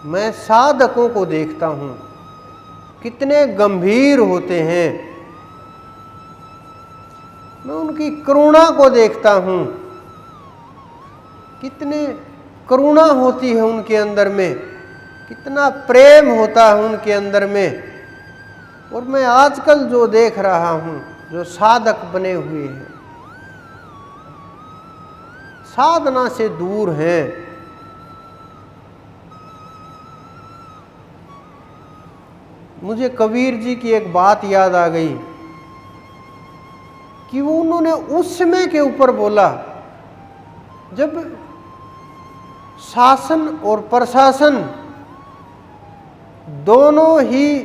मैं साधकों को देखता हूँ, कितने गंभीर होते हैं। मैं उनकी करुणा को देखता हूँ, कितने करुणा होती है उनके अंदर में, कितना प्रेम होता है उनके अंदर में। और मैं आजकल जो देख रहा हूँ, जो साधक बने हुए हैं, साधना से दूर हैं। मुझे कबीर जी की एक बात याद आ गई कि वो उन्होंने उस समय के ऊपर बोला जब शासन और प्रशासन दोनों ही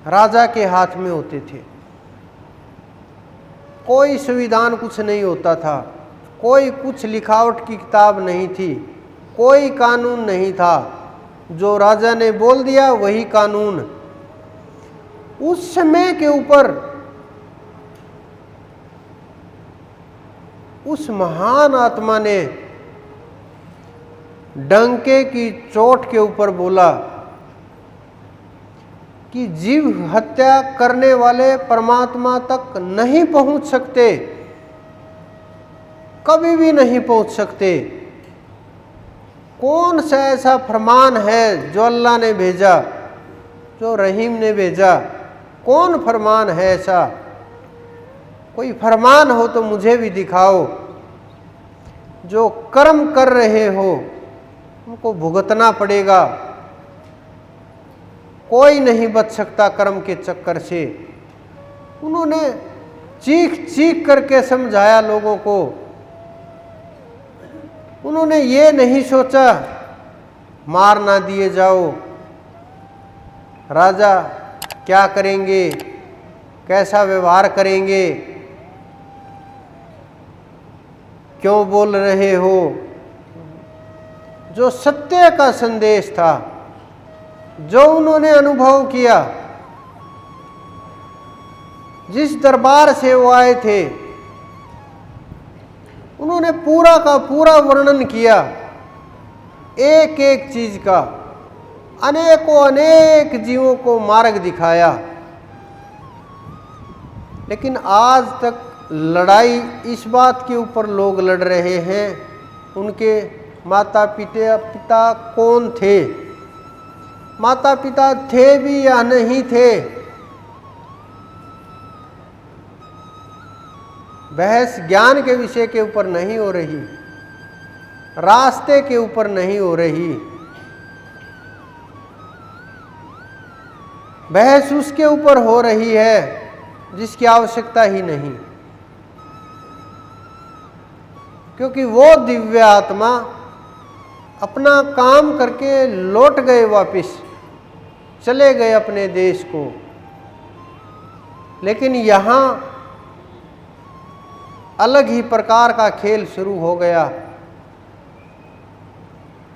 राजा के हाथ में होते थे। कोई संविधान कुछ नहीं होता था, कोई कुछ लिखावट की किताब नहीं थी, कोई कानून नहीं था। जो राजा ने बोल दिया वही कानून। उस समय के ऊपर उस महान आत्मा ने डंके की चोट के ऊपर बोला कि जीव हत्या करने वाले परमात्मा तक नहीं पहुंच सकते, कभी भी नहीं पहुंच सकते। कौन सा ऐसा फरमान है जो अल्लाह ने भेजा, जो रहीम ने भेजा? कौन फरमान है ऐसा? कोई फरमान हो तो मुझे भी दिखाओ। जो कर्म कर रहे हो उनको भुगतना पड़ेगा, कोई नहीं बच सकता कर्म के चक्कर से। उन्होंने चीख चीख करके समझाया लोगों को। उन्होंने ये नहीं सोचा मार ना दिए जाओ, राजा क्या करेंगे, कैसा व्यवहार करेंगे, क्यों बोल रहे हो। जो सत्य का संदेश था, जो उन्होंने अनुभव किया, जिस दरबार से वो आए थे, उन्होंने पूरा का पूरा वर्णन किया, एक एक चीज का, अनेकों अनेक जीवों को मार्ग दिखाया। लेकिन आज तक लड़ाई इस बात के ऊपर लोग लड़ रहे हैं, उनके माता पिता कौन थे, माता पिता थे भी या नहीं थे। बहस ज्ञान के विषय के ऊपर नहीं हो रही, रास्ते के ऊपर नहीं हो रही, बहस उसके ऊपर हो रही है जिसकी आवश्यकता ही नहीं। क्योंकि वो दिव्य आत्मा अपना काम करके लौट गए, वापिस चले गए अपने देश को। लेकिन यहाँ अलग ही प्रकार का खेल शुरू हो गया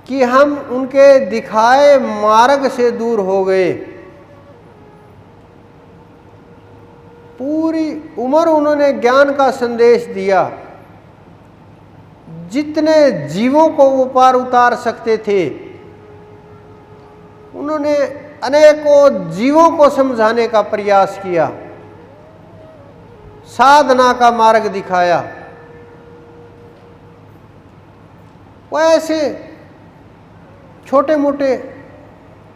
कि हम उनके दिखाए मार्ग से दूर हो गए। पूरी उम्र उन्होंने ज्ञान का संदेश दिया, जितने जीवों को वो पार उतार सकते थे उन्होंने अनेकों जीवों को समझाने का प्रयास किया, साधना का मार्ग दिखाया। वो ऐसे छोटे मोटे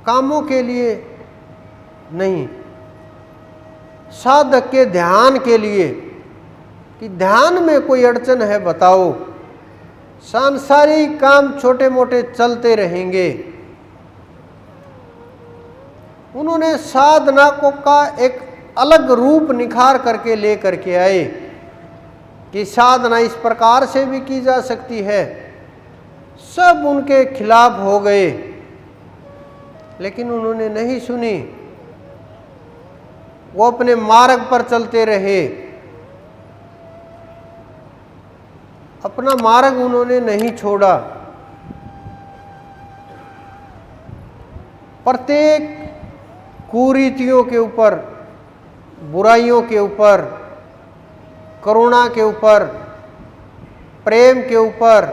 कामों के लिए नहीं, साधक के ध्यान के लिए, कि ध्यान में कोई अड़चन है बताओ, सांसारिक काम छोटे मोटे चलते रहेंगे। उन्होंने साधना को का एक अलग रूप निखार करके ले करके आए कि साधना इस प्रकार से भी की जा सकती है। सब उनके खिलाफ हो गए, लेकिन उन्होंने नहीं सुनी, वो अपने मार्ग पर चलते रहे, अपना मार्ग उन्होंने नहीं छोड़ा। प्रत्येक कुरीतियों के ऊपर, बुराइयों के ऊपर, करुणा के ऊपर, प्रेम के ऊपर,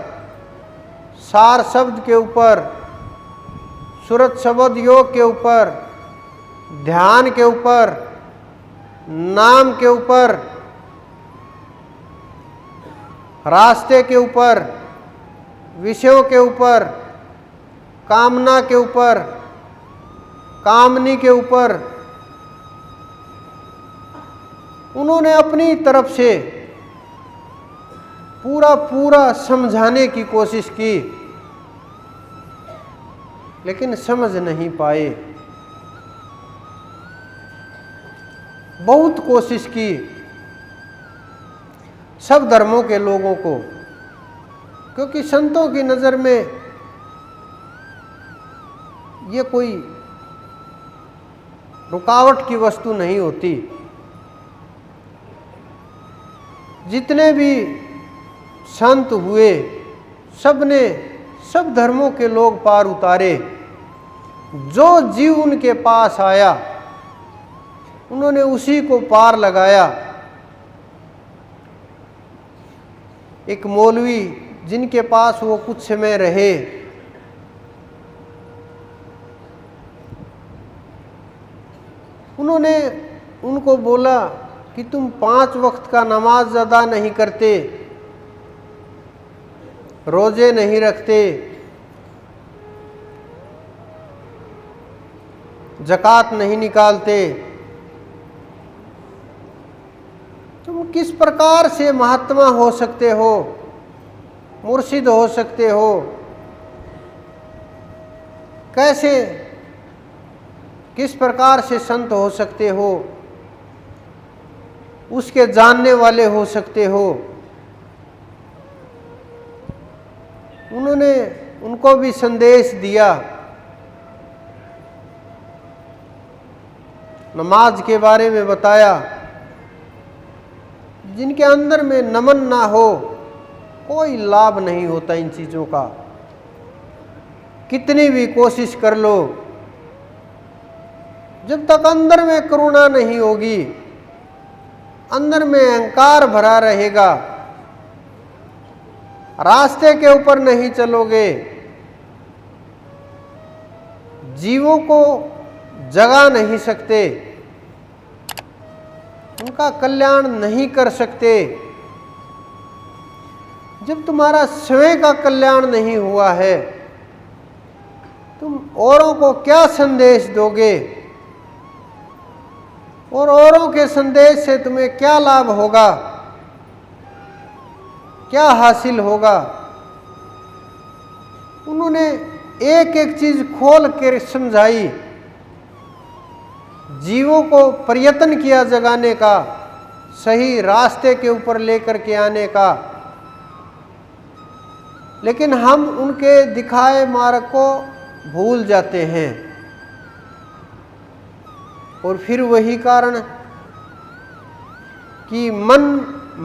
सार शब्द के ऊपर सूरत शब्द योग के ऊपर, ध्यान के ऊपर, नाम के ऊपर, रास्ते के ऊपर, विषयों के ऊपर, कामना के ऊपर, कामनी के ऊपर उन्होंने अपनी तरफ से पूरा समझाने की कोशिश की, लेकिन समझ नहीं पाए। बहुत कोशिश की सब धर्मों के लोगों को, क्योंकि संतों की नज़र में ये कोई रुकावट की वस्तु नहीं होती। जितने भी संत हुए सबने सब धर्मों के लोग पार उतारे। जो जीव उनके पास आया उन्होंने उसी को पार लगाया। एक मौलवी जिनके पास वो कुछ समय रहे, उन्होंने उनको बोला कि तुम 5 वक्त का नमाज अदा नहीं करते, रोजे नहीं रखते, ज़कात नहीं निकालते, तुम किस प्रकार से महात्मा हो सकते हो, मुर्शिद हो सकते हो, कैसे किस प्रकार से संत हो सकते हो, उसके जानने वाले हो सकते हो। उन्होंने उनको भी संदेश दिया, नमाज के बारे में बताया। जिनके अंदर में नमन ना हो कोई लाभ नहीं होता इन चीज़ों का। कितनी भी कोशिश कर लो, जब तक अंदर में करुणा नहीं होगी, अंदर में अहंकार भरा रहेगा, रास्ते के ऊपर नहीं चलोगे, जीवों को जगा नहीं सकते, उनका कल्याण नहीं कर सकते। जब तुम्हारा स्वयं का कल्याण नहीं हुआ है, तुम औरों को क्या संदेश दोगे और औरों के संदेश से तुम्हें क्या लाभ होगा, क्या हासिल होगा। उन्होंने एक एक चीज खोल कर समझाई, जीवों को प्रयत्न किया जगाने का, सही रास्ते के ऊपर लेकर के आने का, लेकिन हम उनके दिखाए मार्ग को भूल जाते हैं। और फिर वही कारण कि मन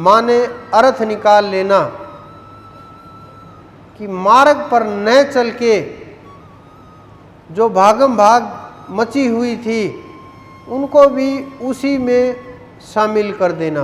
माने अर्थ निकाल लेना, कि मार्ग पर न चल के जो भागम भाग मची हुई थी उनको भी उसी में शामिल कर देना।